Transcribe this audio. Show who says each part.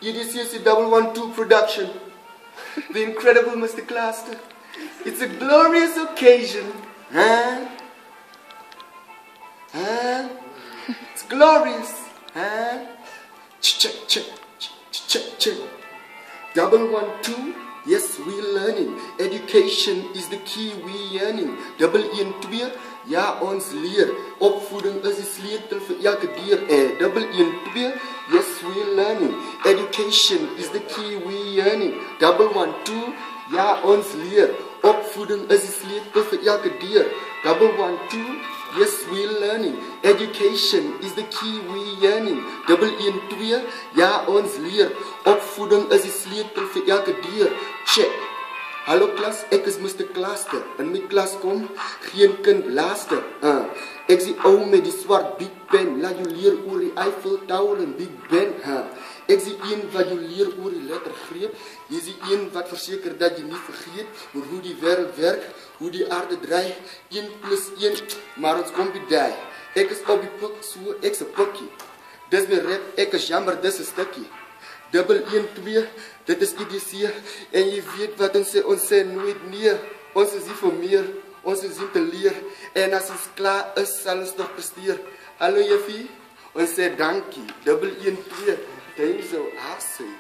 Speaker 1: EDCC 112 production. The incredible Mr. Cluster. It's a glorious occasion. Huh? Huh? It's glorious. Huh? Check, check, check, check. 112. Yes, we're learning. Education is the key we earning. Double in 2. Ja, ons leer. Opvoeding is die sleutel vir elke deur. Double in 2. Yes, we're learning. Education is the key we earning. 112. Ja, ons leer. Opvoeding is die sleutel vir elke deur. 112. Yes, we're learning. Education is the key we earning. Double in 2. Ja, ons leer. Opvoeding is die sleutel vir elke deur. Check. Hallo klas, ek is Mr. Cluster. In my klas kom geen kind blaster. Ek is die ou met die swart big pen. Laat jou leer oor die Eiffel Tower en Big Ben. Ek is die een wat jou leer oor die lettergreep. Jy is die een wat verseker dat jy nie vergeet oor hoe die wêreld werk, hoe die aarde draai. 1 + 1, maar ons kom by die. Ek is op die pik, so ek's 'n pikkie. Dis my rap, ek is jammer, dis 'n stukkie. 112, dit is EDC. En jy weet wat ons sê nooit nee. Ons is hier vir meer, ons is hier te leer. En as ons klaar is, sal ons nog presteer. Hallo juffie, ons sê dankie. 112, thanks so awesome.